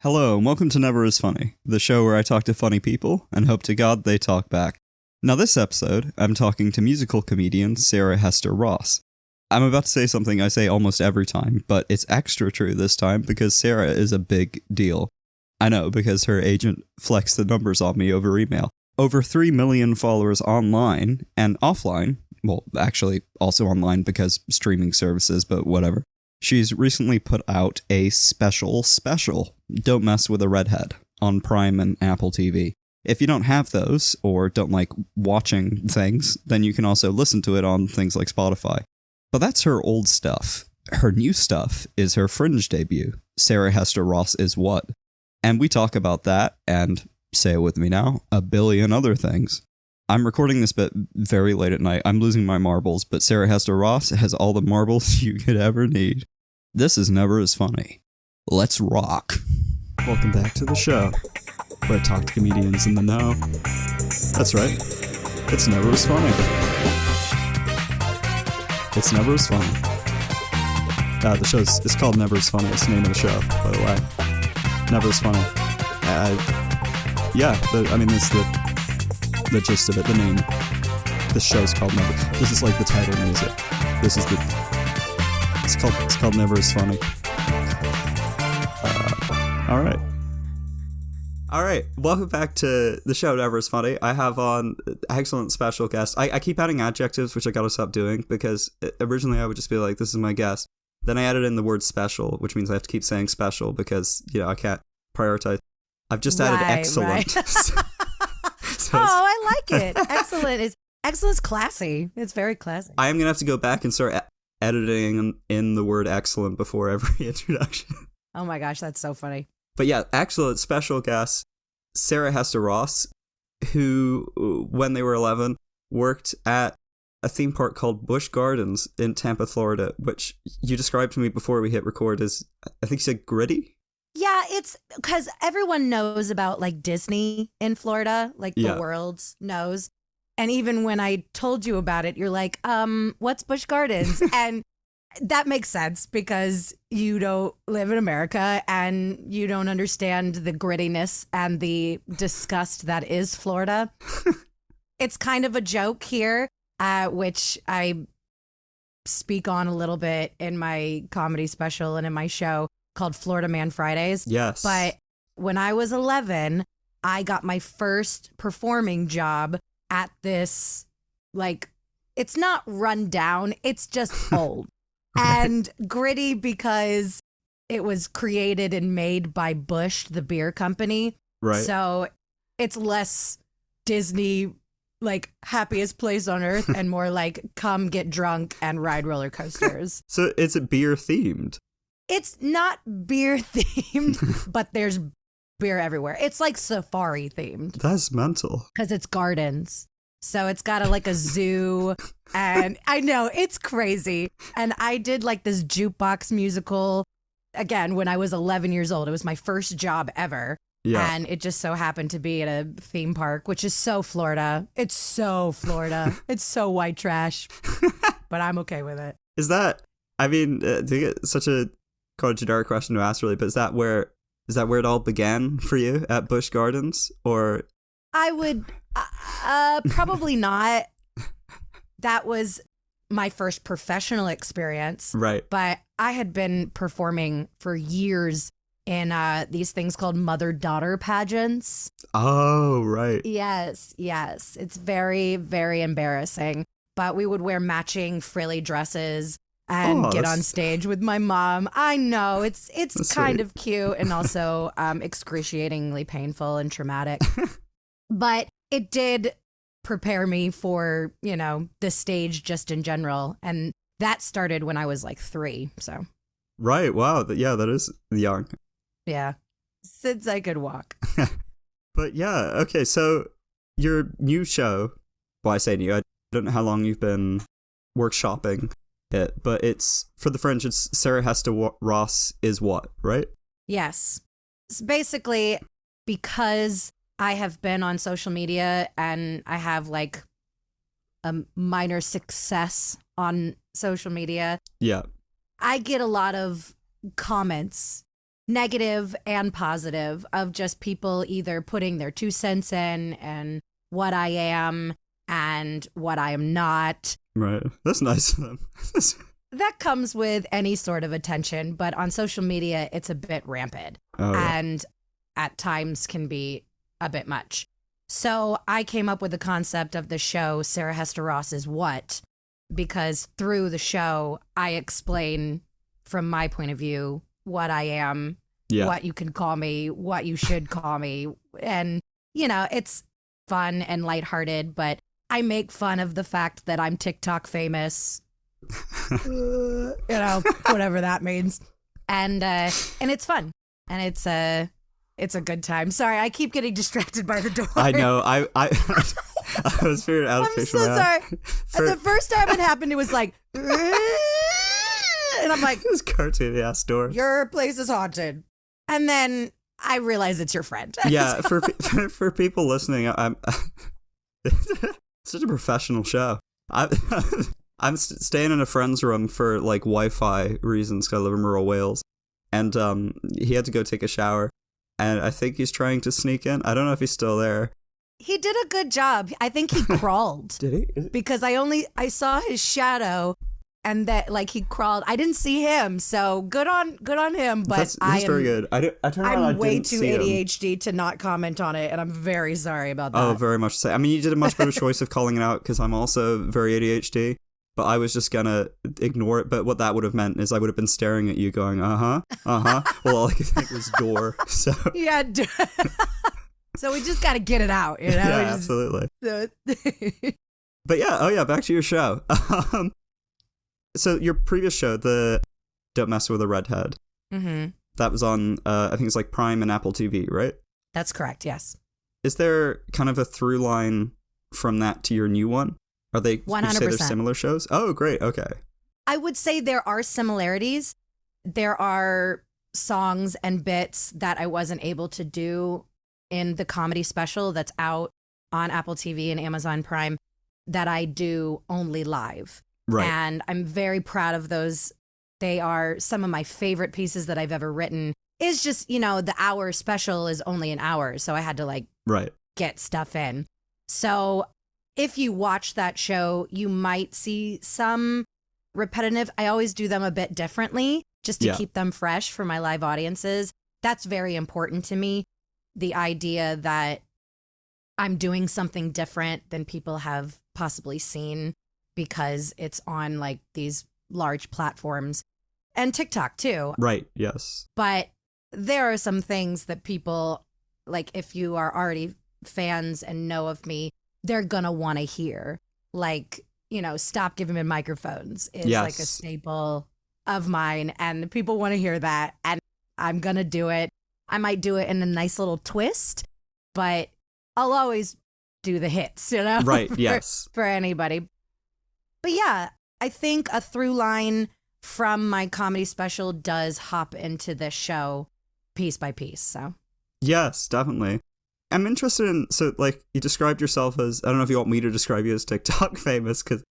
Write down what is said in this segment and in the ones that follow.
Hello, and welcome to Never Is Funny, the show where I talk to funny people and hope to God they talk back. Now this episode, I'm talking to musical comedian Sarah Hester Ross. I'm about to say something I say almost every time, but it's extra true this time because Sarah is a big deal. I know, because her agent flexed the numbers on me over email. Over 3 million followers online and offline, well, actually also online because streaming services, but whatever. She's recently put out a special, Don't Mess with a Redhead, on Prime and Apple TV. If you don't have those, or don't like watching things, then you can also listen to it on things like Spotify. But that's her old stuff. Her new stuff is her Fringe debut, Sarah Hester Ross Is What? And we talk about that, and, say it with me now, a billion other things. I'm recording this bit very late at night. I'm losing my marbles, but Sarah Hester Ross has all the marbles you could ever need. This is Never As Funny. Let's rock. Welcome back to the show, where I talk to comedians in the know. That's right. It's Never As Funny. It's Never As Funny. The show's it's called Never As Funny. It's the name of the show, by the way. Never As Funny. This is the gist of it, the name. The show's called Never. This is like the title music. This is it's called Never As Funny. All right. Welcome back to the show Never As Funny. I have on excellent special guest. I keep adding adjectives, which I gotta stop doing, because originally I would just be like, this is my guest. Then I added in the word special, which means I have to keep saying special because, I can't prioritize. I've just added excellent. Right. I like it. Excellent's classy. It's very classy. I am going to have to go back and start editing in the word excellent before every introduction. Oh my gosh, that's so funny. But yeah, excellent special guest, Sarah Hester Ross, who, when they were 11, worked at a theme park called Busch Gardens in Tampa, Florida, which you described to me before we hit record as, I think you said gritty? Yeah, it's because everyone knows about like Disney in Florida, like the world knows. And even when I told you about it, you're like, what's Busch Gardens? And that makes sense because you don't live in America and you don't understand the grittiness and the disgust that is Florida. It's kind of a joke here, which I speak on a little bit in my comedy special and in my show called Florida Man Fridays. Yes. But when I was 11, I got my first performing job at this, like, it's not run down, it's just old. Right. And gritty because it was created and made by Busch, the beer company. Right. So it's less Disney, like, happiest place on earth and more like come get drunk and ride roller coasters. So is it beer themed? It's not beer themed, but there's beer everywhere. It's like safari themed. That's mental. Because it's gardens. So it's got a zoo. And I know, it's crazy. And I did like this jukebox musical, again, when I was 11 years old. It was my first job ever. Yeah. And it just so happened to be at a theme park, which is so Florida. It's so Florida. It's so white trash. But I'm okay with it. Is that, I mean, to get such a kind of generic question to ask really, but is that where it all began for you at Busch Gardens? Or I would probably not. That was my first professional experience. Right. But I had been performing for years in these things called mother-daughter pageants. Oh, right. Yes. It's very, very embarrassing. But we would wear matching frilly dresses and get on stage with my mom. I know, it's kind of cute and also excruciatingly painful and traumatic. But it did prepare me for, the stage just in general. And that started when I was like 3, so. Right, wow, that is young. Yeah, since I could walk. But yeah, okay, so your new show, well, I say new, I don't know how long you've been workshopping it, but it's for the Fringe. It's Sarah Hester Ross Is What, right? Yes. It's basically because I have been on social media and I have like a minor success on social media. Yeah. I get a lot of comments negative and positive, of just people either putting their 2 cents in and what I am and what I am not. Right. That's nice of them. That comes with any sort of attention, but on social media, it's a bit rampant and at times can be a bit much. So I came up with the concept of the show, Sarah Hester Ross is What? Because through the show, I explain from my point of view what I am, what you can call me, what you should call me. And, you know, it's fun and lighthearted, but I make fun of the fact that I'm TikTok famous. You know, whatever that means. And it's fun. And it's a good time. Sorry, I keep getting distracted by the door. I know. I was figuring out. I'm so sorry. The first time it happened, it was like, and I'm like, this cartoony ass door. Your place is haunted. And then I realize it's your friend. Yeah, so. for people listening, I'm such a professional show. I'm staying in a friend's room for like Wi-Fi reasons because I live in rural Wales, and he had to go take a shower, and I think he's trying to sneak in. I don't know if he's still there. He did a good job. I think he crawled. Did he? Because I saw his shadow, and that like he crawled. I didn't see him, so good on him. But he's very good. I'm way too ADHD to not comment on it, and I'm very sorry about that. Oh, very much so. I mean, you did a much better choice of calling it out because I'm also very ADHD. But I was just gonna ignore it. But what that would have meant is I would have been staring at you going, Well, all I could think was door. So yeah. So we just got to get it out, you know? Yeah, absolutely. But yeah, back to your show. So your previous show, the Don't Mess with a Redhead, that was on, I think it's like Prime and Apple TV, right? That's correct, yes. Is there kind of a through line from that to your new one? Are they 100%. Would you say they're similar shows? Oh, great. Okay. I would say there are similarities. There are songs and bits that I wasn't able to do in the comedy special that's out on Apple TV and Amazon Prime that I do only live. Right. And I'm very proud of those. They are some of my favorite pieces that I've ever written. It's just, you know, the hour special is only an hour, so I had to get stuff in. So if you watch that show, you might see some repetitive. I always do them a bit differently just to keep them fresh for my live audiences. That's very important to me. The idea that I'm doing something different than people have possibly seen because it's on like these large platforms and TikTok too. Right. Yes. But there are some things that people, like if you are already fans and know of me, they're going to want to hear. Like, you know, stop giving me microphones is like a staple of mine. And people want to hear that. And I'm going to do it. I might do it in a nice little twist, but I'll always do the hits, you know? Right, yes. For anybody. But yeah, I think a through line from my comedy special does hop into this show piece by piece, so. Yes, definitely. I'm interested in, so like you described yourself as, I don't know if you want me to describe you as TikTok famous because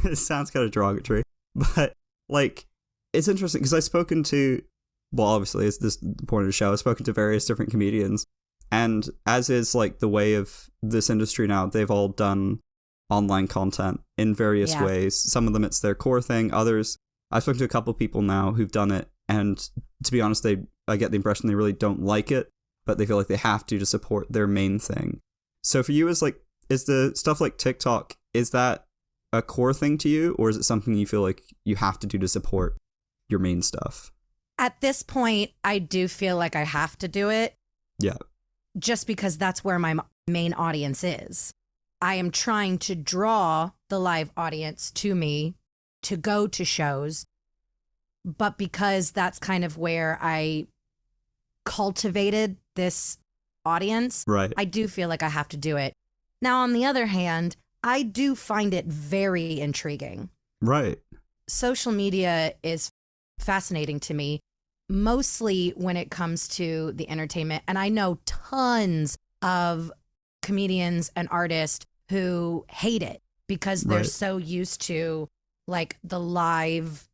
it sounds kind of derogatory, but like it's interesting because I've spoken to, well, obviously it's this the point of the show, I've spoken to various different comedians, and as is like the way of this industry now, they've all done online content in various ways. Some of them it's their core thing, others, I've spoken to a couple of people now who've done it, and to be honest, I get the impression they really don't like it, but they feel like they have to support their main thing. So for you, is the stuff like TikTok, is that a core thing to you, or is it something you feel like you have to do to support your main stuff? At this point, I do feel like I have to do it. Yeah. Just because that's where my main audience is. I am trying to draw the live audience to me to go to shows, but because that's kind of where I cultivated this audience, right, I do feel like I have to do it. Now, on the other hand, I do find it very intriguing. Right. Social media is fascinating to me, mostly when it comes to the entertainment. And I know tons of comedians and artists who hate it because they're so used to like the live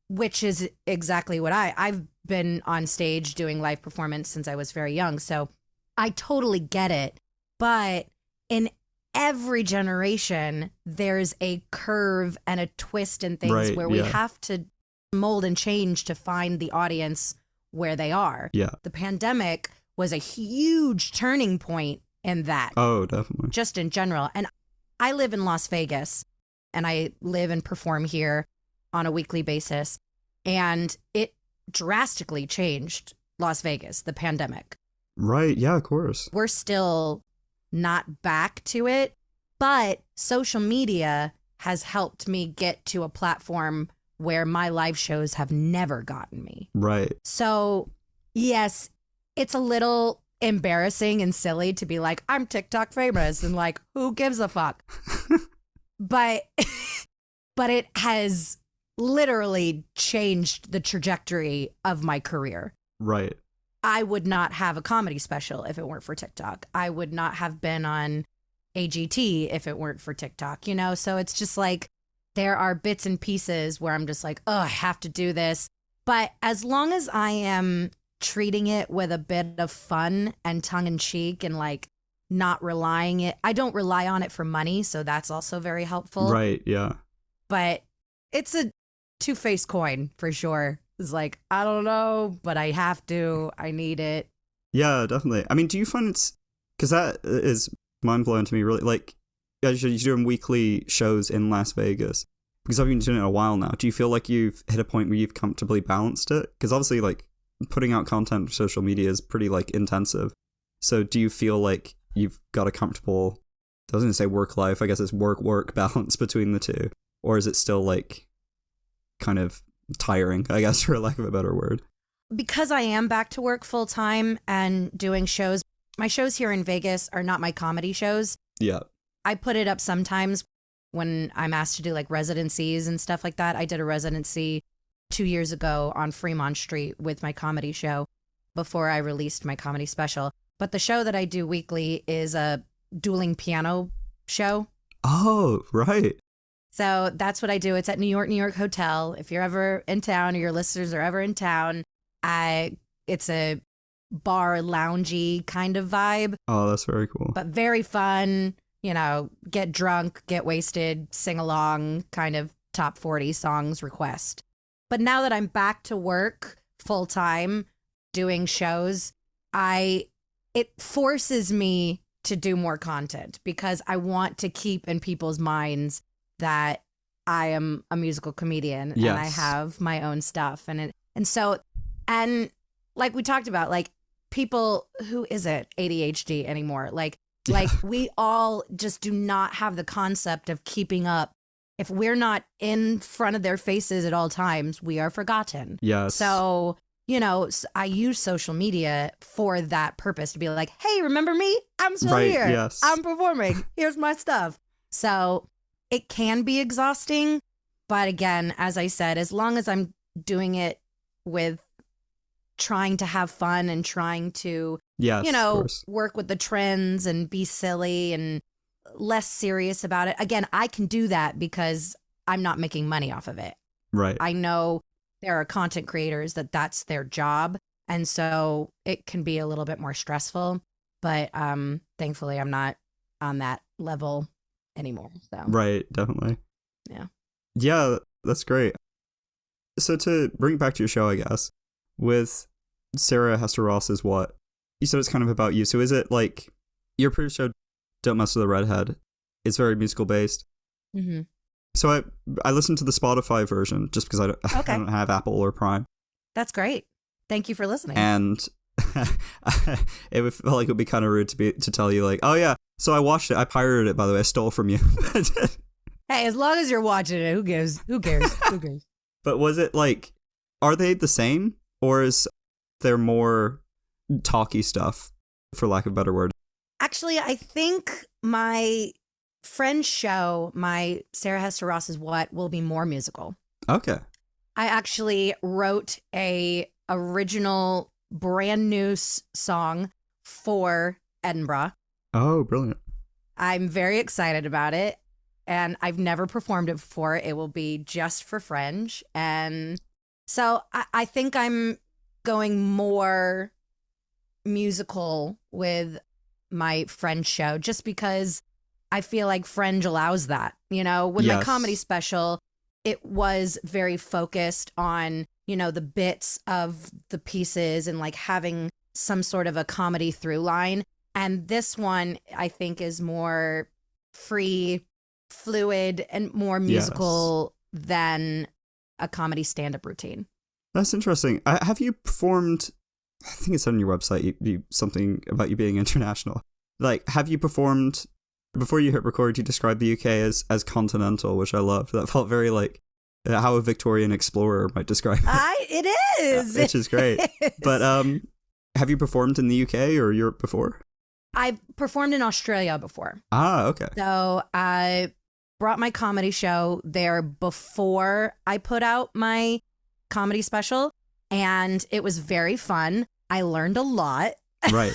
which is exactly what I've been on stage doing live performance since I was very young. So I totally get it. But in every generation, there's a curve and a twist in things where we have to mold and change to find the audience where they are. Yeah. The pandemic was a huge turning point in that. Oh, definitely. Just in general. And I live in Las Vegas, and I live and perform here on a weekly basis. And it drastically changed Las Vegas, the pandemic. Right. Yeah, of course. We're still not back to it, but social media has helped me get to a platform where my live shows have never gotten me. Right. So, yes, it's a little embarrassing and silly to be like, I'm TikTok famous, and like, who gives a fuck? but it has literally changed the trajectory of my career. Right. I would not have a comedy special if it weren't for TikTok. I would not have been on AGT if it weren't for TikTok, you know? So it's just like, there are bits and pieces where I'm just like, oh, I have to do this. But as long as I am treating it with a bit of fun and tongue in cheek and like not relying it, I don't rely on it for money. So that's also very helpful. Right. Yeah. But it's a two-faced coin for sure. It's like, I don't know, but I have to. I need it. Yeah, definitely. I mean, do you find it's, because that is mind-blowing to me, really, like, as you're doing weekly shows in Las Vegas, because I've been doing it a while now, do you feel like you've hit a point where you've comfortably balanced it? Because obviously, like, putting out content for social media is pretty, like, intensive. So do you feel like you've got a comfortable, I was going to say work-life, I guess it's work-work balance between the two? Or is it still, like, kind of tiring, I guess, for lack of a better word? Because I am back to work full time and doing shows, my shows here in Vegas are not my comedy shows. Yeah. I put it up sometimes when I'm asked to do like residencies and stuff like that. I did a residency 2 years ago on Fremont Street with my comedy show before I released my comedy special. But the show that I do weekly is a dueling piano show. Oh, right. So that's what I do. It's at New York Hotel. If you're ever in town or your listeners are ever in town, it's a bar loungy kind of vibe. Oh, that's very cool. But very fun, you know, get drunk, get wasted, sing along, kind of top 40 songs request. But now that I'm back to work full time doing shows, it forces me to do more content because I want to keep in people's minds that I am a musical comedian and I have my own stuff. And like we talked about, like people who isn't ADHD anymore, like we all just do not have the concept of keeping up. If we're not in front of their faces at all times, we are forgotten. Yes. So, you know, I use social media for that purpose to be like, hey, remember me? I'm still here. Yes. I'm performing. Here's my stuff. So it can be exhausting. But again, as I said, as long as I'm doing it with trying to have fun and trying to, work with the trends and be silly and less serious about it. Again, I can do that because I'm not making money off of it. Right. I know there are content creators that's their job. And so it can be a little bit more stressful. But thankfully, I'm not on that level anymore. So. Right. Definitely. Yeah. Yeah, that's great. So to bring it back to your show, I guess, with Sarah Hester Ross is what? You said it's kind of about you. So is it like your previous show, Don't Mess with the Redhead? It's very musical based. Mm-hmm. So I listened to the Spotify version just because I don't have Apple or Prime. That's great. Thank you for listening. And it would feel like it would be kind of rude to tell you like, oh yeah, so I watched it. I pirated it, by the way. I stole from you. Hey, as long as you're watching it, who cares? Who cares? Who cares? But was it like, are they the same? Or is there more talky stuff, for lack of a better word? Actually, I think my friend's show, my Sarah Hester Ross is What, will be more musical. Okay. I actually wrote a original brand new song for Edinburgh. Oh, brilliant. I'm very excited about it. And I've never performed it before. It will be just for Fringe. And So I think I'm going more musical with my Fringe show just because I feel like Fringe allows that. You know, with my comedy special, it was very focused on, you know, the bits of the pieces and like having some sort of a comedy through line. And this one, I think, is more free, fluid, and more musical than a comedy stand-up routine. That's interesting. Have you performed, I think it's on your website, you something about you being international. Like, have you performed, before you hit record, you described the UK as continental, which I loved. That felt very like how a Victorian explorer might describe it. It is. Which is great. But have you performed in the UK or Europe before? I've performed in Australia before. Ah, okay. So I brought my comedy show there before I put out my comedy special, and it was very fun. I learned a lot. Right.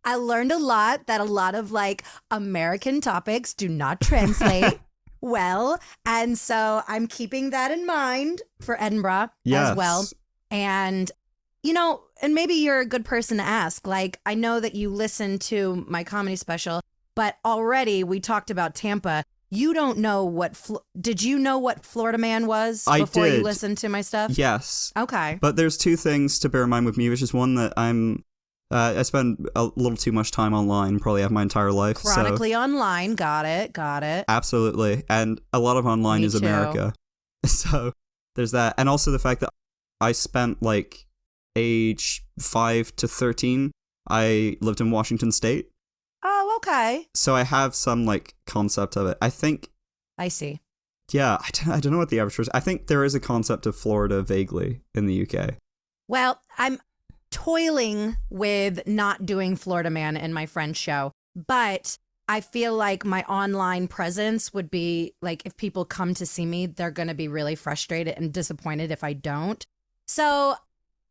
I learned a lot that a lot of like American topics do not translate well. And so I'm keeping that in mind for Edinburgh as well. And, you know, and maybe you're a good person to ask. Like, I know that you listened to my comedy special, but already we talked about Tampa. You don't know what, did you know what Florida Man was before you listened to my stuff? Yes. Okay. But there's two things to bear in mind with me, which is one that I spend a little too much time online, probably have my entire life. Chronically online. Got it. Absolutely. And a lot of online is America. So there's that. And also the fact that I spent like age 5 to 13, I lived in Washington State. Oh, okay. So I have some like concept of it. I think. I see. Yeah, I don't know what the average was. I think there is a concept of Florida vaguely in the UK. Well, I'm toiling with not doing Florida Man in my Fringe show, but I feel like my online presence would be like, if people come to see me, they're going to be really frustrated and disappointed if I don't. So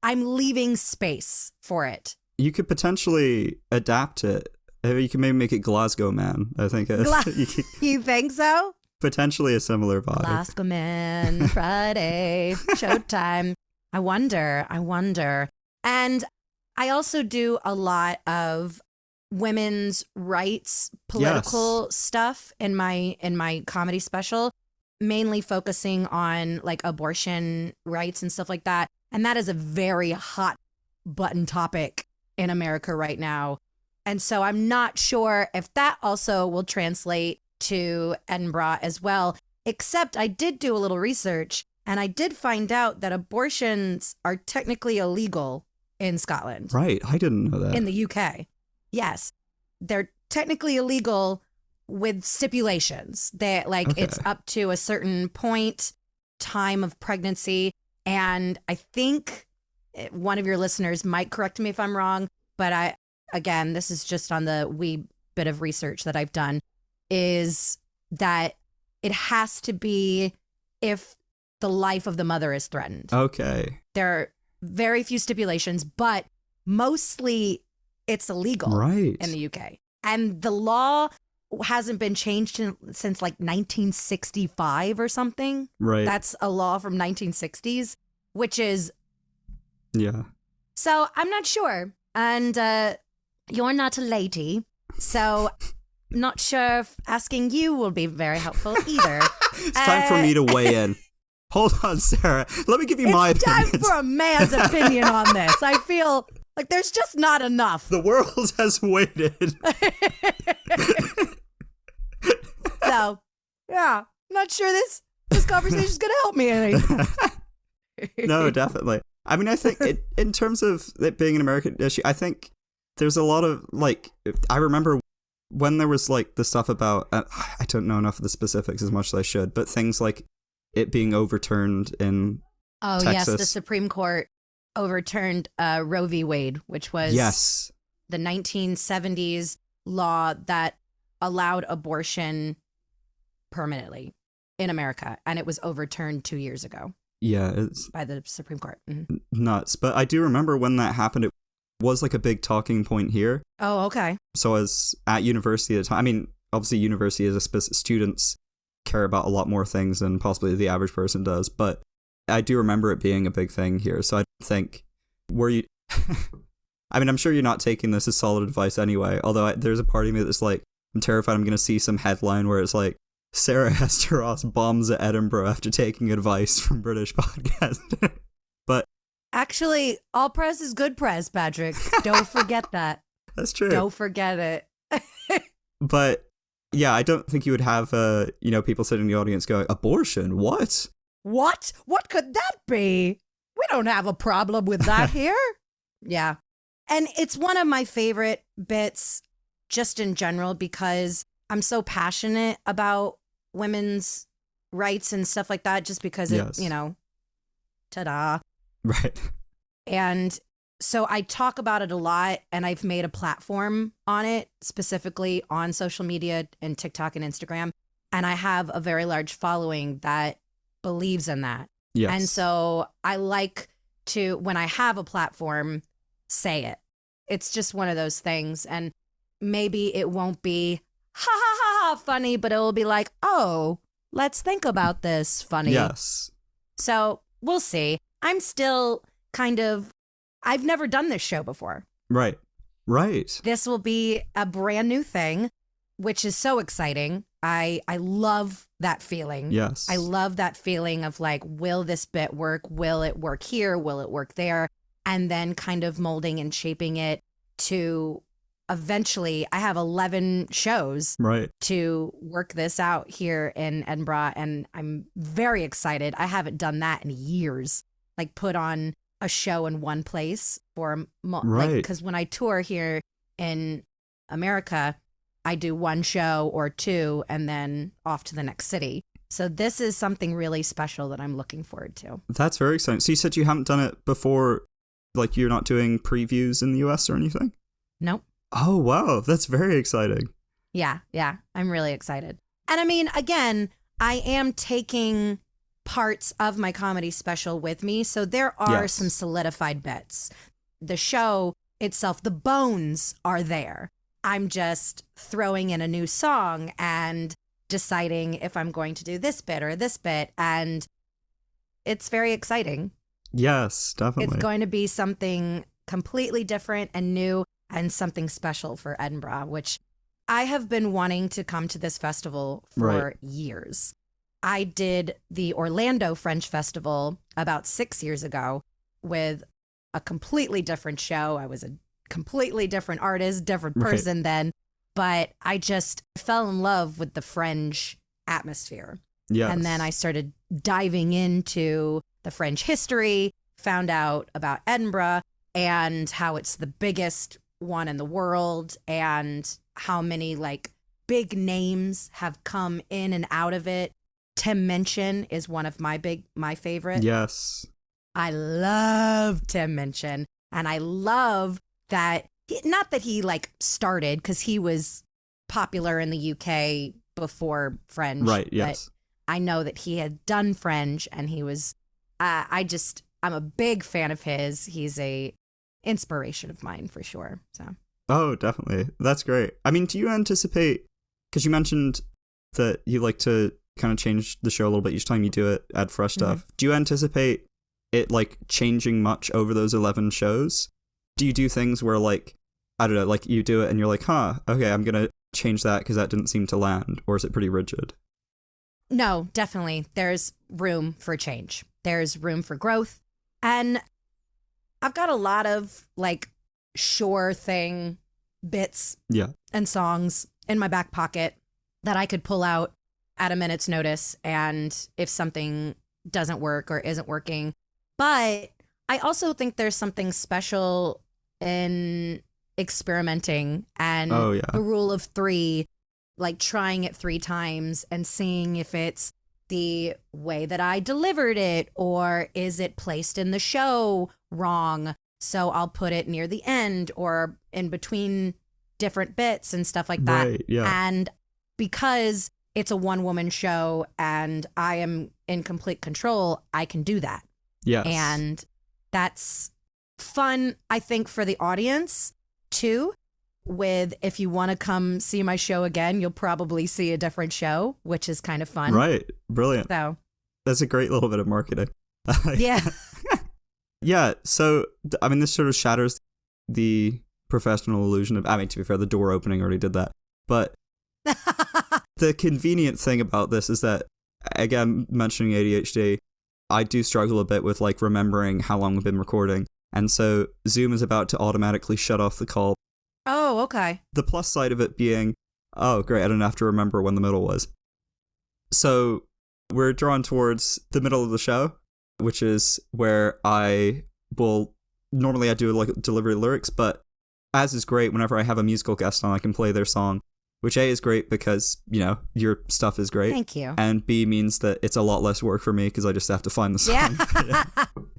I'm leaving space for it. You could potentially adapt it. You can maybe make it Glasgow Man, I think. You think so? Potentially a similar vibe. Glasgow Man, Friday, showtime. I wonder. And I also do a lot of women's rights, political stuff in my comedy special, mainly focusing on like abortion rights and stuff like that. And that is a very hot button topic in America right now. And so I'm not sure if that also will translate to Edinburgh as well, except I did do a little research and I did find out that abortions are technically illegal in Scotland. Right. I didn't know that. In the UK. Yes. They're technically illegal with stipulations that it's up to a certain point, time of pregnancy. And I think one of your listeners might correct me if I'm wrong, but again, this is just on the wee bit of research that I've done, is that it has to be if the life of the mother is threatened. Okay. There are very few stipulations, but mostly it's illegal in the UK. And the law hasn't been changed since like 1965 or something. Right. That's a law from 1960s, which is... Yeah. So I'm not sure. And you're not a lady, so I'm not sure if asking you will be very helpful either. It's time for me to weigh in. Hold on, Sarah. Let me give you my opinion. It's time for a man's opinion on this. I feel like there's just not enough. The world has waited. So, yeah, I'm not sure this conversation is going to help me any. No, definitely. I mean, I think in terms of it being an American issue, I think there's a lot of, like, I remember when there was, like, the stuff about, I don't know enough of the specifics as much as I should, but things like it being overturned in Texas. Yes, the Supreme Court overturned Roe v. Wade, which was the 1970s law that allowed abortion permanently in America, and it was overturned 2 years ago. Yeah, it's by the Supreme Court. Nuts. But I do remember when that happened, it was like a big talking point here. Oh, okay. So I was at university at the time. I mean, obviously university as a students care about a lot more things than possibly the average person does. But I do remember it being a big thing here. So I think, were you... I mean, I'm sure you're not taking this as solid advice anyway, although there's a part of me that's like, I'm terrified I'm going to see some headline where it's like, Sarah Hester Ross bombs at Edinburgh after taking advice from British podcast. But actually, all press is good press, Patrick. Don't forget that. That's true. Don't forget it. But yeah, I don't think you would have, people sitting in the audience going, abortion? What? What? What could that be? We don't have a problem with that here. Yeah. And it's one of my favorite bits just in general because I'm so passionate about women's rights and stuff like that just because it, ta-da. Right. And so I talk about it a lot and I've made a platform on it specifically on social media and TikTok and Instagram. And I have a very large following that believes in that. Yes. And so I like to, when I have a platform, say it. It's just one of those things. And maybe it won't be ha ha ha ha funny, but it will be like, oh, let's think about this funny. Yes. So we'll see. I'm still I've never done this show before. Right. This will be a brand new thing, which is so exciting. I love that feeling. Yes. I love that feeling of like, will this bit work? Will it work here? Will it work there? And then kind of molding and shaping it to eventually, I have 11 shows to work this out here in Edinburgh. And I'm very excited. I haven't done that in years, like put on a show in one place for, because when I tour here in America, I do one show or two and then off to the next city. So this is something really special that I'm looking forward to. That's very exciting. So you said you haven't done it before, like you're not doing previews in the US or anything? Nope. Oh, wow. That's very exciting. Yeah. I'm really excited. And I mean, again, I am taking parts of my comedy special with me. So there are some solidified bits. The show itself, the bones are there. I'm just throwing in a new song and deciding if I'm going to do this bit or this bit. And it's very exciting. Yes, definitely. It's going to be something completely different and new and something special for Edinburgh, which I have been wanting to come to this festival for years. I did the Orlando Fringe Festival about 6 years ago with a completely different show. I was a completely different artist, different person then, but I just fell in love with the Fringe atmosphere. Yes. And then I started diving into the Fringe history, found out about Edinburgh and how it's the biggest one in the world and how many like big names have come in and out of it. Tim Minchin is one of my favorite. Yes. I love Tim Minchin and I love that not that he like started because he was popular in the UK before Fringe. Right, yes. But I know that he had done Fringe and he was, I'm a big fan of his. He's a inspiration of mine for sure. So. Oh, definitely. That's great. I mean, do you anticipate, because you mentioned that you like to kind of change the show a little bit each time you do it, add fresh stuff. Do you anticipate it like changing much over those 11 shows? Do you do things where like, I don't know, like you do it and you're like, okay, I'm going to change that because that didn't seem to land? Or is it pretty rigid? No, definitely. There's room for change. There's room for growth. And I've got a lot of like sure thing bits and songs in my back pocket that I could pull out at a minute's notice. And if something doesn't work or isn't working, but I also think there's something special in experimenting and the rule of 3, like trying it 3 times and seeing if it's the way that I delivered it or is it placed in the show wrong. So I'll put it near the end or in between different bits and stuff like that. Right, yeah. And because it's a one-woman show and I am in complete control, I can do that. Yes. And that's fun, I think, for the audience, too. With if you want to come see my show again, you'll probably see a different show, which is kind of fun. Right. Brilliant. So that's a great little bit of marketing. Yeah. Yeah, so, I mean, this sort of shatters the professional illusion of, I mean, to be fair, the door opening already did that. But the convenient thing about this is that, again, mentioning ADHD, I do struggle a bit with, like, remembering how long we've been recording. And so Zoom is about to automatically shut off the call. Oh, okay. The plus side of it being, oh, great, I don't have to remember when the middle was. So we're drawn towards the middle of the show, which is where I will, normally I do like delivery lyrics, but as is great, whenever I have a musical guest on, I can play their song, which A is great because, you know, your stuff is great. Thank you. And B means that it's a lot less work for me because I just have to find the song. Yeah.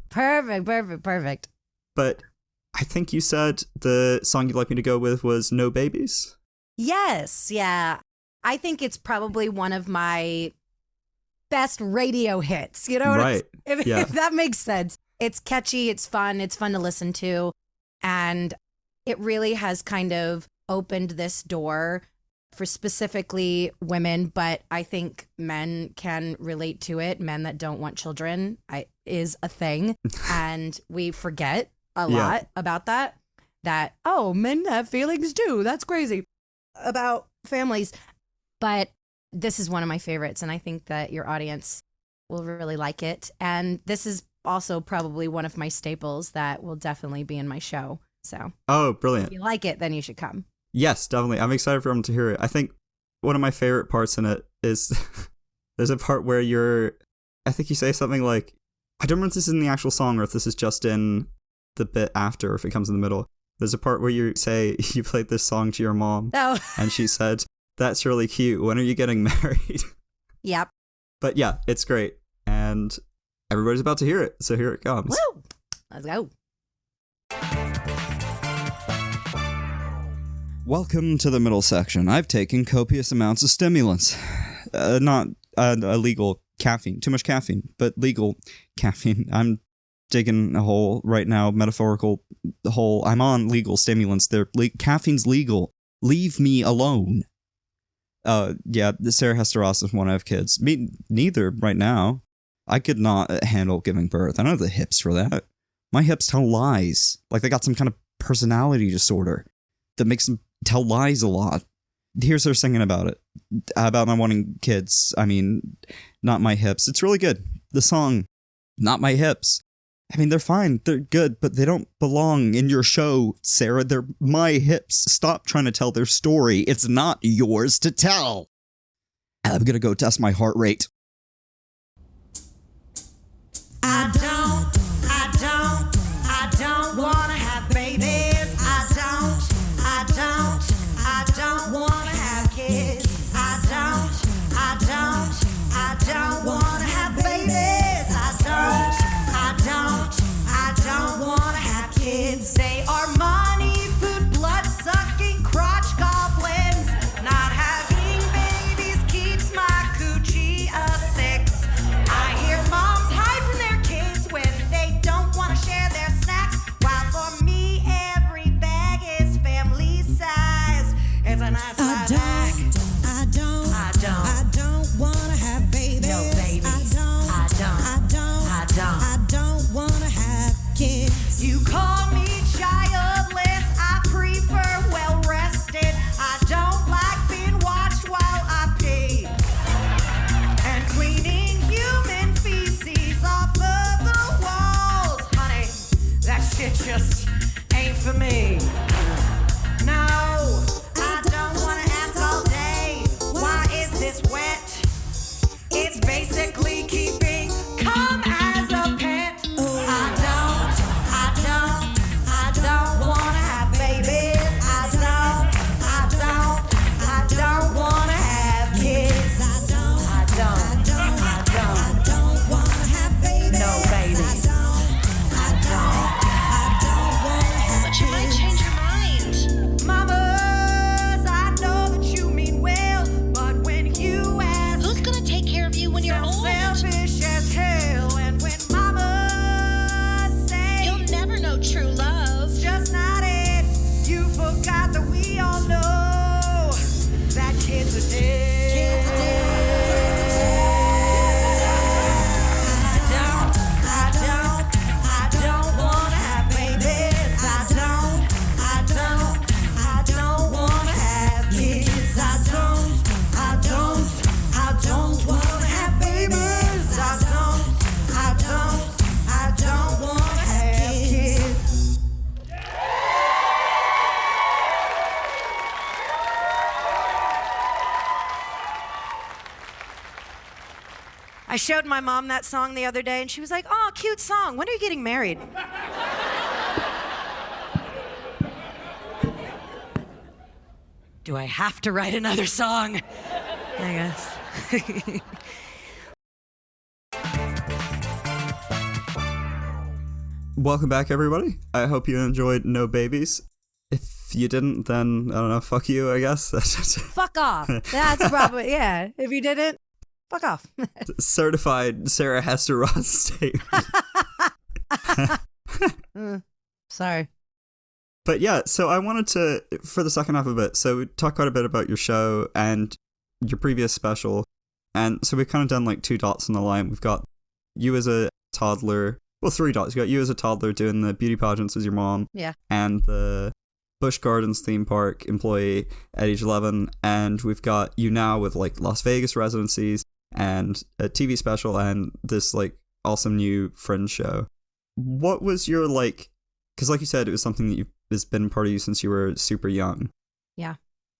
Perfect. But I think you said the song you'd like me to go with was No Babies? Yes, yeah. I think it's probably one of my best radio hits. You know what right. If that makes sense. It's catchy, it's fun to listen to. And it really has kind of opened this door for specifically women, but I think men can relate to it. Men that don't want children is a thing. And we forget a lot about that, oh, men have feelings too. That's crazy about families. But this is one of my favorites, and I think that your audience will really like it. And this is also probably one of my staples that will definitely be in my show. So, oh, brilliant. If you like it, then you should come. Yes, definitely. I'm excited for them to hear it. I think one of my favorite parts in it is there's a part where I think you say something like, I don't remember if this is in the actual song or if this is just in the bit after, or if it comes in the middle. There's a part where you say you played this song to your mom. Oh. And she said, that's really cute. When are you getting married? Yep. But yeah, it's great. And everybody's about to hear it. So here it comes. Woo! Let's go. Welcome to the middle section. I've taken copious amounts of stimulants. Not illegal caffeine. Too much caffeine, but legal caffeine. I'm digging a hole right now, metaphorical hole. I'm on legal stimulants. Caffeine's legal. Leave me alone. Yeah, Sarah Hester Ross is one I have kids. Me neither right now. I could not handle giving birth. I don't have the hips for that. My hips tell lies. Like they got some kind of personality disorder that makes them tell lies a lot. Here's her singing about it. About not wanting kids. I mean, not my hips. It's really good. The song, Not My Hips. I mean, they're fine. They're good, but they don't belong in your show, Sarah. They're my hips. Stop trying to tell their story. It's not yours to tell. I'm gonna go test my heart rate. I don't wanna have babies. I don't wanna have kids. I don't wanna have babies. I don't wanna have kids. They are money, food, blood-sucking crotch goblins. Not having babies keeps my coochie a 6. I hear moms hide from their kids when they don't want to share their snacks. While for me, every bag is family size. It's a nice bag. I don't wanna have babies. No babies. I don't wanna have kids. You call me childless. I prefer well rested. I don't like being watched while I pee and cleaning human feces off of the walls. Honey, that shit just ain't for me. No, I don't wanna ask all day, why is this wet? It's basically keeping cum as a pet. I don't wanna have babies. I don't wanna have kids. I don't wanna have babies. No babies. I don't wanna have But you might change your mind. Mamas, I know that you mean well, but when you ask, Who's gonna take care of you when you're old? selfish as hell. And when mamas say, You'll never know true love. just not it, you forgot that we all know that kids are dead. I I showed my mom that song the other day, and she was like, "Oh, cute song. When are you getting married?" Do I have to write another song? I guess. Welcome back, everybody. I hope you enjoyed No Babies. If you didn't, then, I don't know, fuck you, I guess. Fuck off. That's probably, yeah. If you didn't, fuck off. Certified Sarah Hester Ross statement. Sorry. But yeah, so I wanted to, for the second half of it, so we talked quite a bit about your show and your previous special. And so we've kind of done like 2 dots on the line. We've got you as a toddler, well, 3 dots. You got you as a toddler doing the beauty pageants as your mom. Yeah. And the Busch Gardens theme park employee at age 11. And we've got you now with like Las Vegas residencies and a TV special and this like awesome new Fringe show. What was your like, because like you said, it was something that has been part of you since you were super young. Yeah.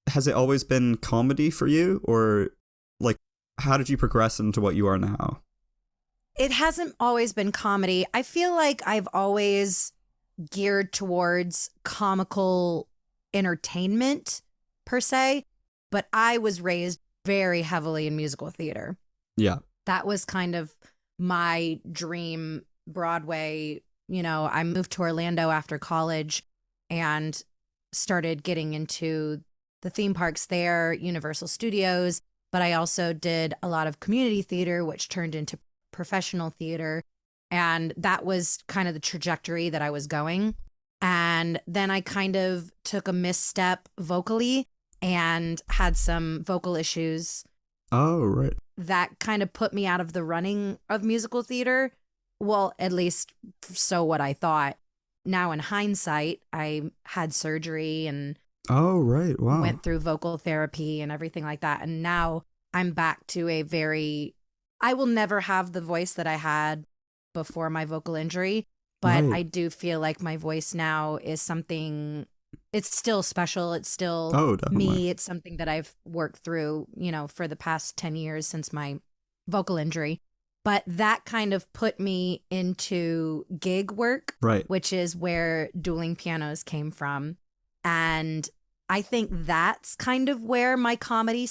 Has it always been comedy for you, or like how did you progress into what you are now? It hasn't always been comedy. I feel like I've always geared towards comical entertainment per se, but I was raised very heavily in musical theater. Yeah. That was kind of my dream Broadway. You know, I moved to Orlando after college and started getting into the theme parks there, Universal Studios, but I also did a lot of community theater, which turned into professional theater. And that was kind of the trajectory that I was going. And then I kind of took a misstep vocally and had some vocal issues. Oh, right. That kind of put me out of the running of musical theater. Well, at least so what I thought. Now in hindsight, I had surgery and Oh, right. Wow. went through vocal therapy and everything like that. And now I'm back to I will never have the voice that I had before my vocal injury, but Right. I do feel like my voice now is something, it's still special. It's still Definitely. me. It's something that I've worked through, for the past 10 years since my vocal injury. But that kind of put me into gig work, Right. which is where dueling pianos came from. And I think that's kind of where my comedy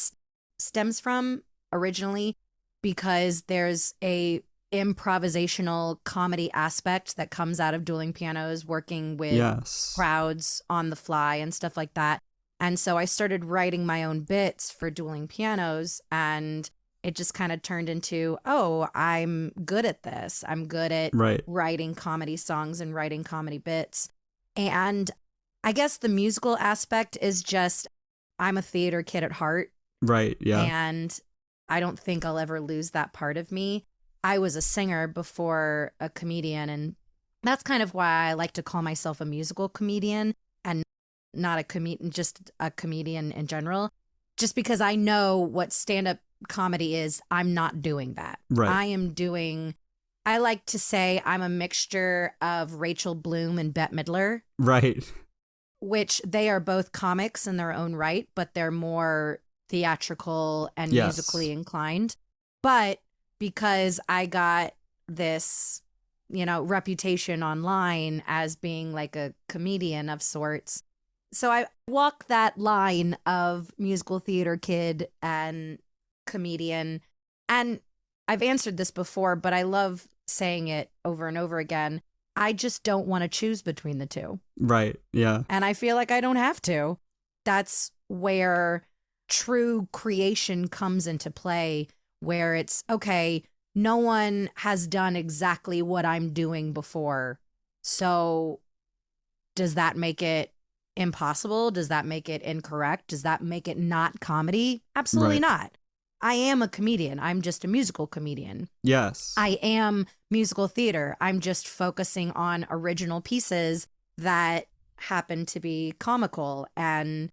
stems from originally, because there's a improvisational comedy aspect that comes out of dueling pianos, working with Yes. crowds on the fly and stuff like that. And so I started writing my own bits for dueling pianos, and it just kind of turned into, oh, I'm good at this. I'm good at Right. writing comedy songs and writing comedy bits. And I guess the musical aspect is just, I'm a theater kid at heart. Right. Yeah. And I don't think I'll ever lose that part of me. I was a singer before a comedian, and that's kind of why I like to call myself a musical comedian and not a comedian, just a comedian in general. Just because I know what stand-up comedy is, I'm not doing that. Right. I like to say I'm a mixture of Rachel Bloom and Bette Midler, Right. which they are both comics in their own right, but they're more theatrical and Yes. musically inclined. But because I got this, reputation online as being like a comedian of sorts, so I walk that line of musical theater kid and comedian. And I've answered this before, but I love saying it over and over again. I just don't want to choose between the two. Right. Yeah. And I feel like I don't have to. That's where true creation comes into play, where it's, okay, no one has done exactly what I'm doing before. So does that make it impossible? Does that make it incorrect? Does that make it not comedy? Absolutely Right. not. I am a comedian. I'm just a musical comedian. Yes. I am musical theater. I'm just focusing on original pieces that happen to be comical. And,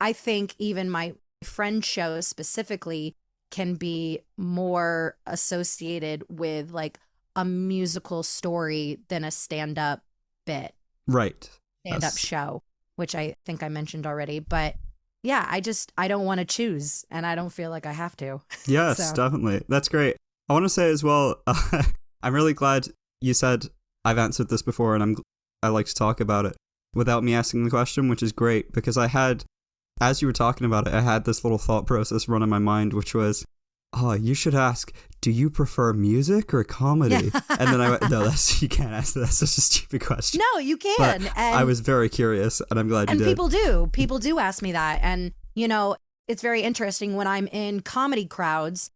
I think even my Fringe shows specifically can be more associated with like a musical story than a stand-up bit, Right. stand-up Yes. show, which I think I mentioned already. But yeah, I don't want to choose, and I don't feel like I have to. Yes, So. definitely. That's great. I want to say as well, I'm really glad you said I've answered this before, and I like to talk about it without me asking the question, which is great, because I had, as you were talking about it, I had this little thought process run in my mind, which was, oh, you should ask, do you prefer music or comedy? And then I went, no, you can't ask that. That's such a stupid question. No, you can. But And I was very curious, and I'm glad you did. And people do ask me that. And, you know, it's very interesting when I'm in comedy crowds,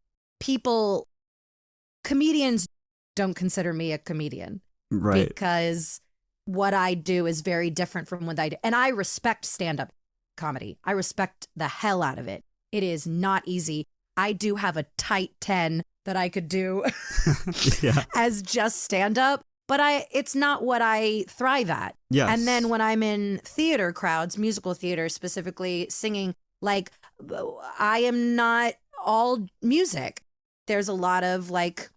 comedians don't consider me a comedian. Right. Because what I do is very different from what I do. And I respect stand-up comedy. I respect the hell out of it. It is not easy. I do have a tight 10 that I could do as just stand-up, but it's not what I thrive at. Yes. And then when I'm in theater crowds, musical theater specifically, singing, like, I am not all music. There's a lot of like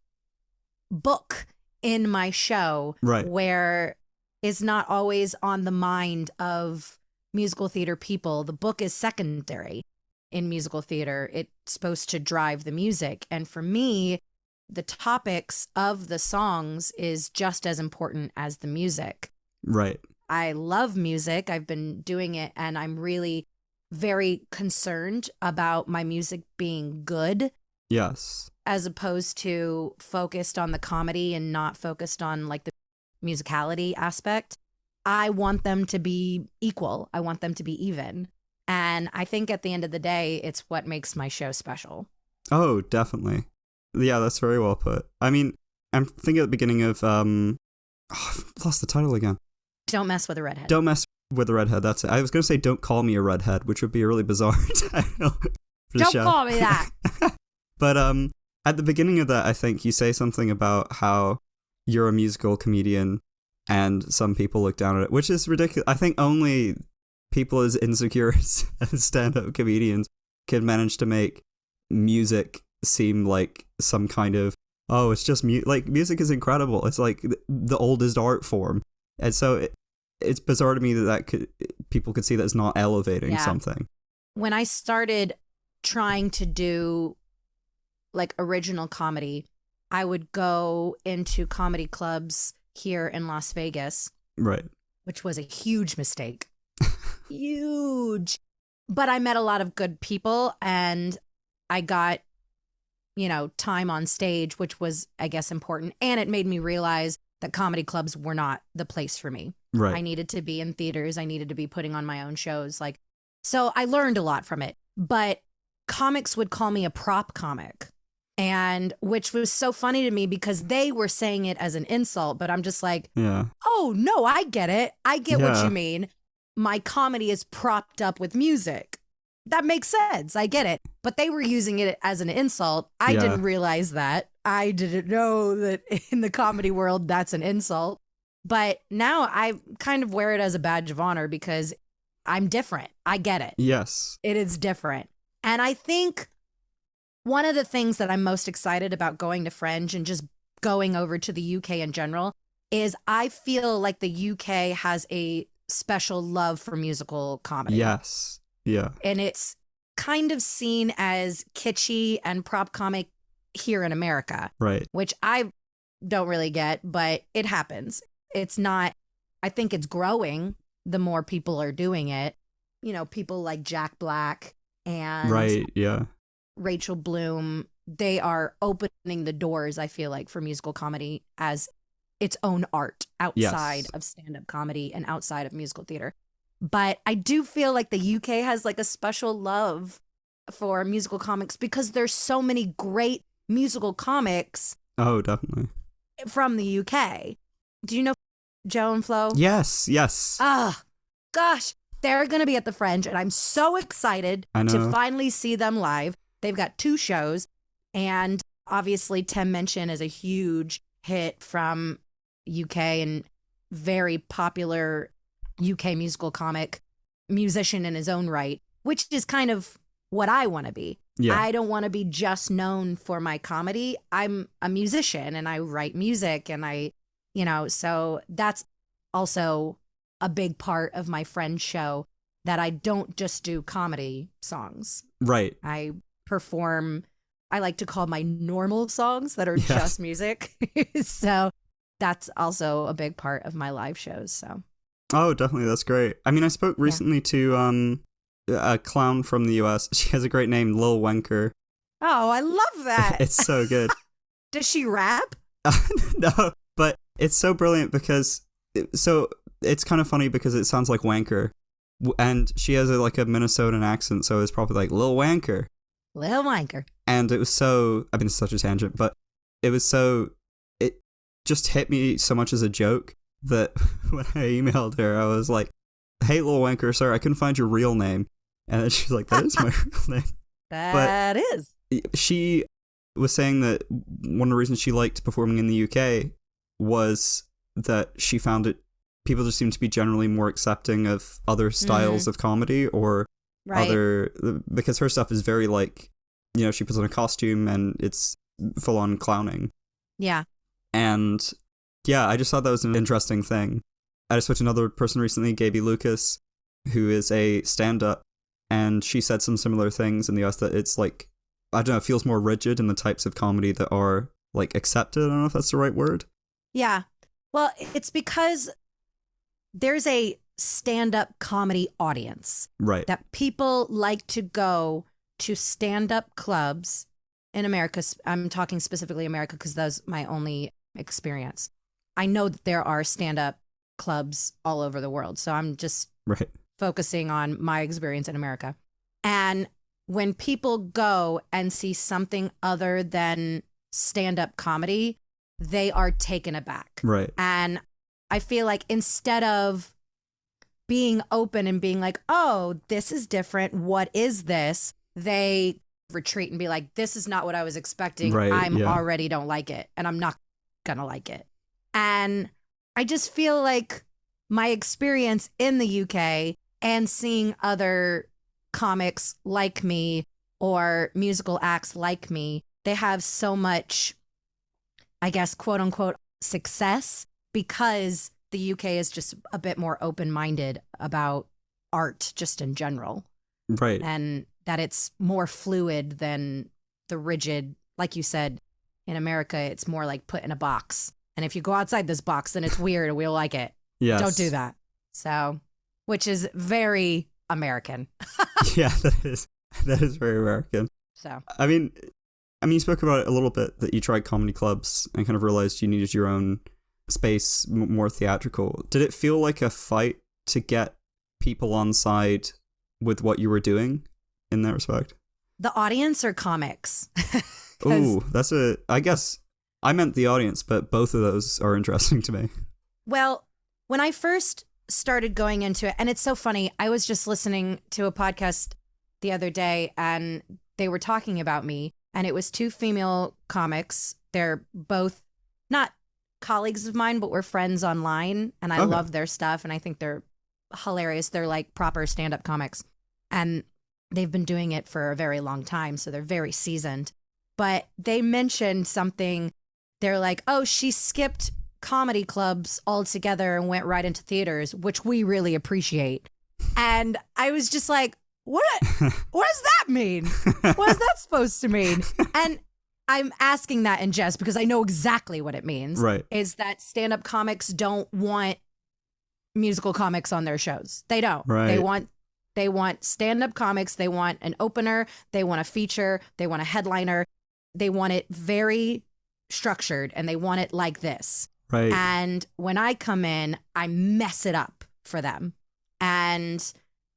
book in my show, right, where it's not always on the mind of musical theater people. The book is secondary in musical theater. It's supposed to drive the music. And for me, the topics of the songs is just as important as the music. Right. I love music. I've been doing it, and I'm really very concerned about my music being good. Yes. As opposed to focused on the comedy and not focused on like the musicality aspect. I want them to be equal. I want them to be even. And I think at the end of the day, it's what makes my show special. Oh, definitely. Yeah, that's very well put. I mean, I'm thinking at the beginning of, I've lost the title again. Don't Mess with a Redhead. Don't Mess with a Redhead, that's it. I was going to say Don't Call Me a Redhead, which would be a really bizarre title for the Don't show. call me that. But at the beginning of that, I think you say something about how you're a musical comedian and some people look down at it, which is ridiculous. I think only people as insecure as stand-up comedians can manage to make music seem like some kind of, oh, it's just like music is incredible. It's like the oldest art form. And so it's bizarre to me that people could see that it's not elevating something. When I started trying to do like original comedy, I would go into comedy clubs here in Las Vegas. Right. Which was a huge mistake. Huge. But I met a lot of good people, and I got, time on stage, which was, I guess, important. And it made me realize that comedy clubs were not the place for me. Right. I needed to be in theaters. I needed to be putting on my own shows. So I learned a lot from it. But comics would call me a prop comic. And which was so funny to me because they were saying it as an insult, but I'm just like, oh, no, I get it. I get what you mean. My comedy is propped up with music. That makes sense. I get it. But they were using it as an insult. I didn't realize that. I didn't know that in the comedy world, that's an insult. But now I kind of wear it as a badge of honor because I'm different. I get it. Yes. It is different. And I think one of the things that I'm most excited about going to Fringe and just going over to the UK in general is I feel like the UK has a special love for musical comedy. Yes. Yeah. And it's kind of seen as kitschy and prop comic here in America. Right. Which I don't really get, but it happens. It's not, I think it's growing the more people are doing it. People like Jack Black and right. Yeah. Rachel Bloom, they are opening the doors, I feel like, for musical comedy as its own art outside of stand-up comedy and outside of musical theater. But I do feel like the UK has like a special love for musical comics because there's so many great musical comics. Oh, definitely. From the UK. Do you know Joe and Flo? Yes. Yes. Gosh, they're going to be at the Fringe, and I'm so excited to finally see them live. They've got 2 shows, and obviously Tim Minchin is a huge hit from UK and very popular UK musical comic musician in his own right, which is kind of what I want to be. Yeah. I don't want to be just known for my comedy. I'm a musician and I write music and so that's also a big part of my Fringe show that I don't just do comedy songs. Right. I perform, I like to call my normal songs that are Yes. just music. So that's also a big part of my live shows. So. Oh, definitely. That's great. I mean, I spoke recently to a clown from the US. She has a great name, Lil Wenker. Oh, I love that. It's so good. Does she rap? No, but it's so brilliant because it's kind of funny because it sounds like wanker, and she has like a Minnesotan accent, so it's probably like Lil Wanker. Lil Wanker. And it was so, I mean, it's such a tangent, but it just hit me so much as a joke that when I emailed her, I was like, "Hey, Lil Wanker, sorry, I couldn't find your real name." And then she's like, "That is my real name." That is. She was saying that one of the reasons she liked performing in the UK was that she found it, people just seem to be generally more accepting of other styles of comedy or because her stuff is very like, you know, she puts on a costume and it's full on clowning. Yeah. And yeah, I just thought that was an interesting thing. I just watched another person recently, Gaby Lucas, who is a stand-up, and she said some similar things in the US that it's like, I don't know, it feels more rigid in the types of comedy that are like accepted. I don't know if that's the right word. Yeah. Well, it's because there's a stand-up comedy audience. Right. That people like to go to stand-up clubs in America. I'm talking specifically America because that's my only experience. I know that there are stand-up clubs all over the world, so I'm just focusing on my experience in America. And when people go and see something other than stand-up comedy, they are taken aback. Right. And I feel like instead of being open and being like, oh, this is different, what is this? They retreat and be like, this is not what I was expecting. I'm already don't like it, and I'm not gonna like it. And I just feel like my experience in the UK and seeing other comics like me or musical acts like me, they have so much, I guess, quote unquote, success because the UK is just a bit more open-minded about art just in general. Right. And that it's more fluid than the rigid, like you said, in America, it's more like put in a box. And if you go outside this box, then it's weird and we'll like it. Yes. Don't do that. So, which is very American. Yeah, that is very American. So, I mean, you spoke about it a little bit that you tried comedy clubs and kind of realized you needed your own space, more theatrical. Did it feel like a fight to get people on side with what you were doing in that respect? The audience or comics? Ooh, I guess I meant the audience, but both of those are interesting to me. Well, when I first started going into it, and it's so funny, I was just listening to a podcast the other day and they were talking about me, and it was two female comics. They're both not colleagues of mine, but we're friends online, and I love their stuff, and I think they're hilarious. They're like proper stand-up comics, and they've been doing it for a very long time, so they're very seasoned. But they mentioned something. They're like, oh, she skipped comedy clubs altogether and went right into theaters, which we really appreciate. And I was just like, what does that mean? What is that supposed to mean? And I'm asking that in jest because I know exactly what it means. Right. Is that stand-up comics don't want musical comics on their shows. They don't. Right. They want stand-up comics. They want an opener. They want a feature. They want a headliner. They want it very structured, and they want it like this. Right. And when I come in, I mess it up for them. And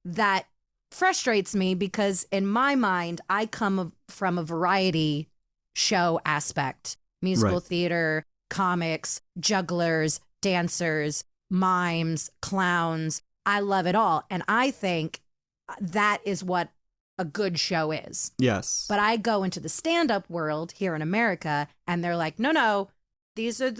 that frustrates me because in my mind, I come from a variety show aspect, musical theater, comics, jugglers, dancers, mimes, clowns. I love it all. And I think that is what a good show is. Yes. But I go into the stand-up world here in America and they're like, no, these are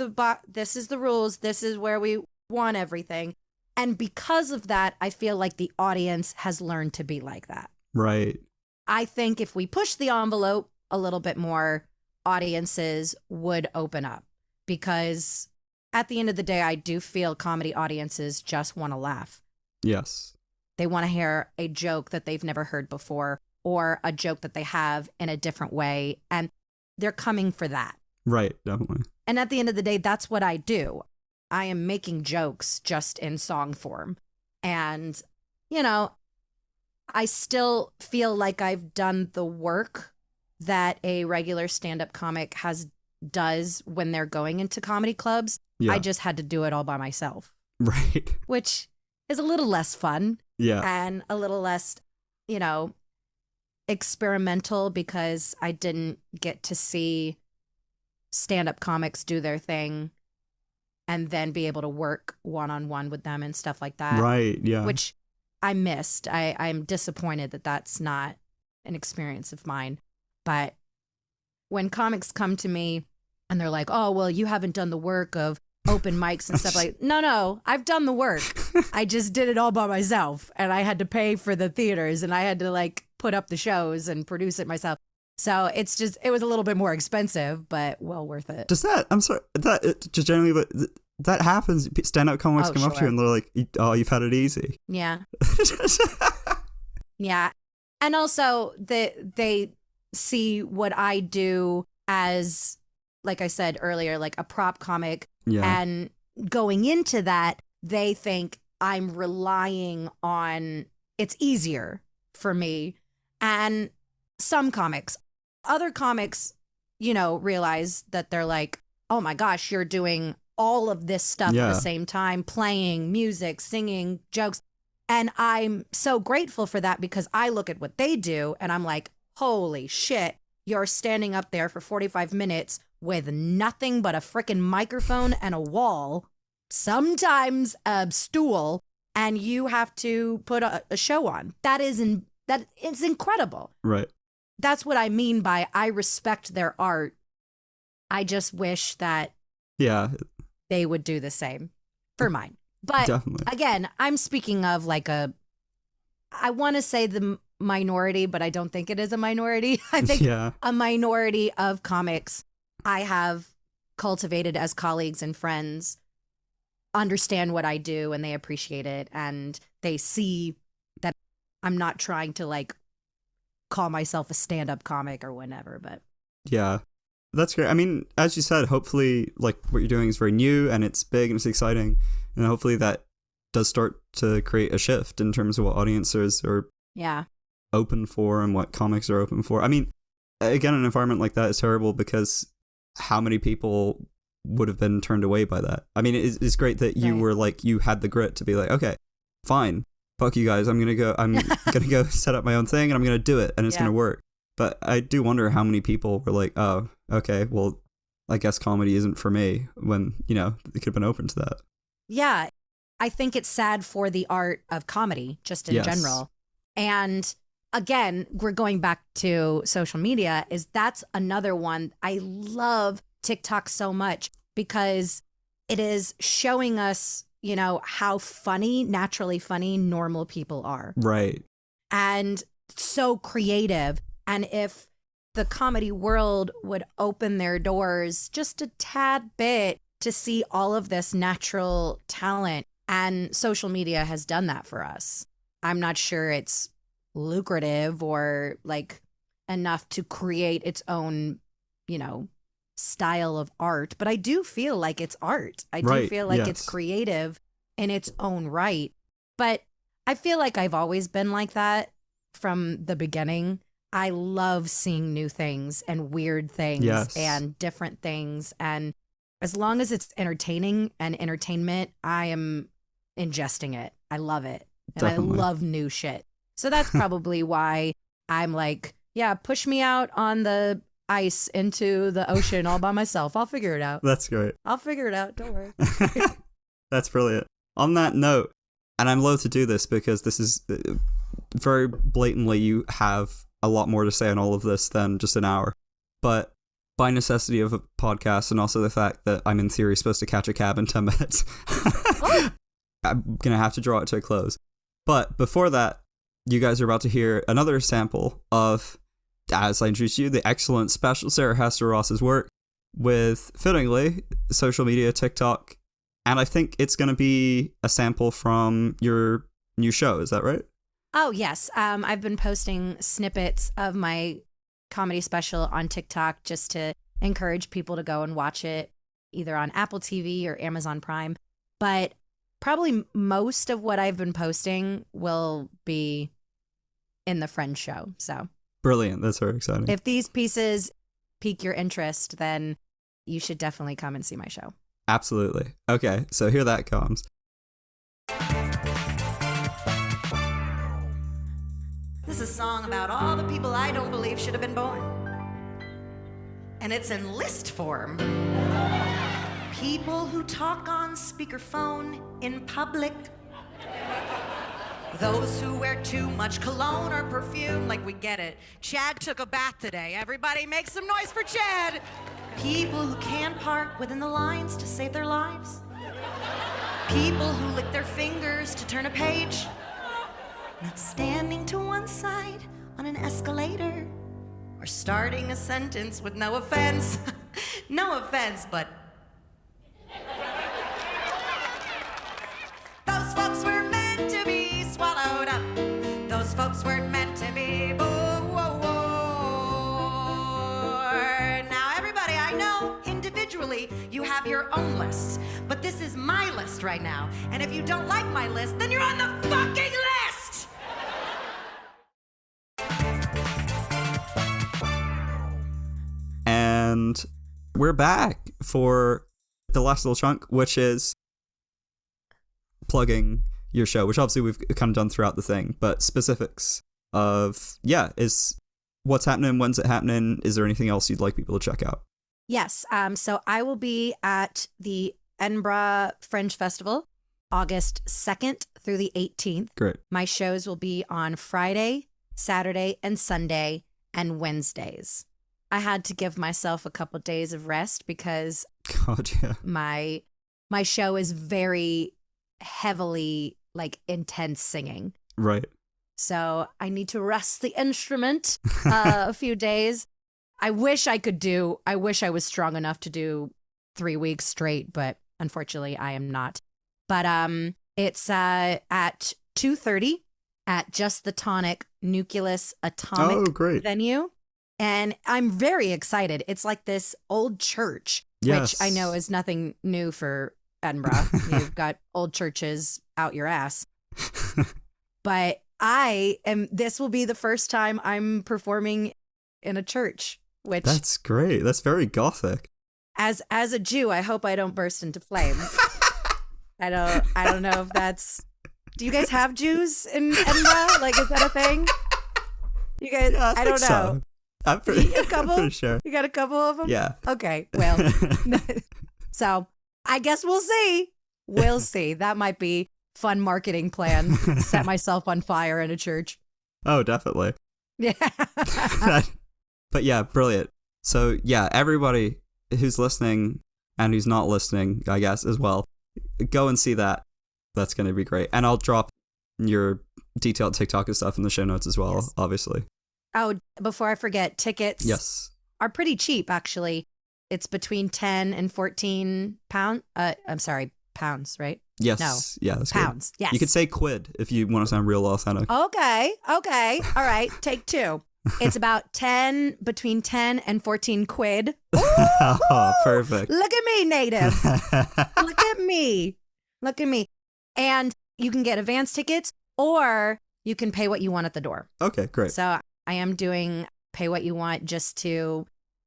this is the rules. This is where we want everything. And because of that, I feel like the audience has learned to be like that. Right. I think if we push the envelope a little bit more, audiences would open up, because at the end of the day, I do feel comedy audiences just want to laugh. Yes. They want to hear a joke that they've never heard before or a joke that they have in a different way. And they're coming for that. Right, definitely. And at the end of the day, that's what I do. I am making jokes just in song form. And, you know, I still feel like I've done the work that a regular stand-up comic does when they're going into comedy clubs. Yeah. I just had to do it all by myself. Right. Which is a little less fun. Yeah. And a little less, you know, experimental because I didn't get to see stand-up comics do their thing and then be able to work one-on-one with them and stuff like that. Right, yeah. Which I missed. I'm disappointed that that's not an experience of mine. But when comics come to me and they're like, oh, well, you haven't done the work of open mics and stuff like, no, I've done the work. I just did it all by myself. And I had to pay for the theaters and I had to like put up the shows and produce it myself. So it's just, it was a little bit more expensive, but well worth it. Does that, I'm sorry, just generally, but that happens. Stand-up comics come up to you and they're like, oh, you've had it easy. Yeah. Yeah. And also they see what I do as, like I said earlier, like a prop comic. Yeah. And going into that, they think I'm relying on, it's easier for me. And some comics, other comics, you know, realize that they're like, oh my gosh, you're doing all of this stuff at the same time, playing music, singing, jokes. And I'm so grateful for that because I look at what they do and I'm like, holy shit, you're standing up there for 45 minutes with nothing but a freaking microphone and a wall, sometimes a stool, and you have to put a show on. That is incredible. Right. That's what I mean by I respect their art. I just wish that they would do the same for mine. But definitely. Again, I'm speaking of like I want to say the minority, but I don't think it is a minority. I think a minority of comics I have cultivated as colleagues and friends understand what I do and they appreciate it and they see that I'm not trying to like call myself a stand-up comic or whatever, but yeah, that's great. I mean, as you said, hopefully like what you're doing is very new and it's big and it's exciting, and hopefully that does start to create a shift in terms of what audiences are open for and what comics are open for. I mean, again, an environment like that is terrible because how many people would have been turned away by that? I mean, it's great that you were like, you had the grit to be like, okay, fine, fuck you guys, I'm gonna go set up my own thing and I'm gonna do it and it's gonna work. But I do wonder how many people were like, oh, okay, well, I guess comedy isn't for me, when, you know, they could have been open to that. Yeah, I think it's sad for the art of comedy just in general. And again, we're going back to social media, that's another one. I love TikTok so much because it is showing us, you know, how funny, naturally funny, normal people are. Right. And so creative. And if the comedy world would open their doors just a tad bit to see all of this natural talent, and social media has done that for us. I'm not sure it's lucrative or like enough to create its own, you know, style of art, but I do feel like it's art. I do feel like it's creative in its own right. But I feel like I've always been like that from the beginning. I love seeing new things and weird things and different things, and as long as it's entertaining and entertainment, I am ingesting it. I love it. And Definitely. I love new shit. So that's probably why I'm like, yeah, push me out on the ice into the ocean all by myself. I'll figure it out. That's great. I'll figure it out. Don't worry. That's brilliant. On that note, and I'm loath to do this because this is very blatantly, you have a lot more to say on all of this than just an hour. But by necessity of a podcast and also the fact that I'm in theory supposed to catch a cab in 10 minutes, I'm going to have to draw it to a close. But before that, you guys are about to hear another sample of, as I introduced you, the excellent special Sarah Hester Ross's work with, fittingly, social media, TikTok. And I think it's going to be a sample from your new show. Is that right? Oh, yes. I've been posting snippets of my comedy special on TikTok just to encourage people to go and watch it either on Apple TV or Amazon Prime. But probably most of what I've been posting will be in the Fringe show. So brilliant. That's very exciting. if these pieces pique your interest, then you should definitely come and see my show. Absolutely. Okay, so here that comes. This is a song about all the people I don't believe should have been born. And it's in list form. People who talk on speakerphone in public. Those who wear too much cologne or perfume, like we get it. Chad took a bath today. Everybody make some noise for Chad. People who can't park within the lines to save their lives. People who lick their fingers to turn a page. Not standing to one side on an escalator. Or starting a sentence with no offense. No offense, but... Those folks were meant to be swallowed up. Those folks weren't meant to be born. Now, everybody, I know individually you have your own lists, but this is my list right now. And if you don't like my list, then you're on the fucking list! And we're back for the last little chunk, which is plugging your show, which obviously we've kind of done throughout the thing, but specifics of, is what's happening, when's it happening, is there anything else you'd like people to check out? Yes. So I will be at the Edinburgh Fringe Festival, August 2nd through the 18th. Great. My shows will be on Friday, Saturday, and Sunday, and Wednesdays. I had to give myself a couple days of rest because God, yeah. my show is very heavily intense singing. Right. So I need to rest the instrument a few days. I wish I was strong enough to do 3 weeks straight, but unfortunately I am not. But it's at 2:30 at Just the Tonic Nucleus Atomic venue. And I'm very excited. It's like this old church, which I know is nothing new for Edinburgh. You've got old churches out your ass. But this will be the first time I'm performing in a church, which... That's great. That's very gothic. As a Jew, I hope I don't burst into flames. I don't know if that's... Do you guys have Jews in Edinburgh? Is that a thing? You guys, Yeah, I don't know. So. I'm pretty sure. You got a couple of them? Yeah. Okay, well. So I guess we'll see. We'll see. That might be fun marketing plan. Set myself on fire in a church. Oh, definitely. Yeah. But yeah, brilliant. So yeah, everybody who's listening and who's not listening, I guess, as well, go and see that. That's going to be great. And I'll drop your detailed TikTok and stuff in the show notes as well, obviously. Oh, before I forget, tickets are pretty cheap, actually. It's between 10 and 14 pounds. Pounds, right? Yes. No. Yeah, that's pounds. Good. Yes. You could say quid if you want to sound real authentic. Okay. All right. Take two. It's between 10 and 14 quid. Ooh, oh, perfect. Look at me, native. Look at me. And you can get advance tickets or you can pay what you want at the door. Okay, great. So I am doing pay what you want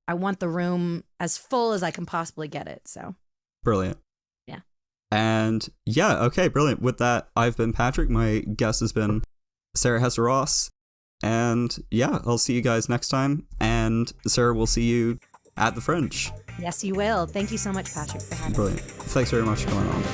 I want the room as full as I can possibly get it. So brilliant. Yeah. And yeah, okay, brilliant. With that, I've been Patrick. My guest has been Sarah Hester Ross. And yeah, I'll see you guys next time. And Sarah, we'll see you at the Fringe. Yes, you will. Thank you so much, Patrick, for having me. Brilliant. Thanks very much for coming on.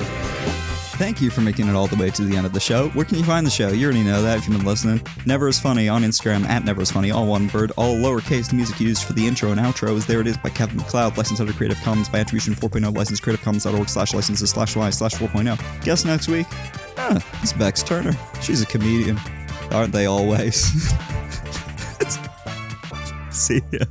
Thank you for making it all the way to the end of the show. Where can you find the show? You already know that if you've been listening. Never Is Funny on Instagram at Never Is Funny, all one word, all lowercase. The music used for the intro and outro is There It Is by Kevin MacLeod, licensed under Creative Commons by Attribution 4.0, licensed creativecommons.org/licenses/y/4.0. Guest next week? It's Bex Turner. She's a comedian. Aren't they always? See ya.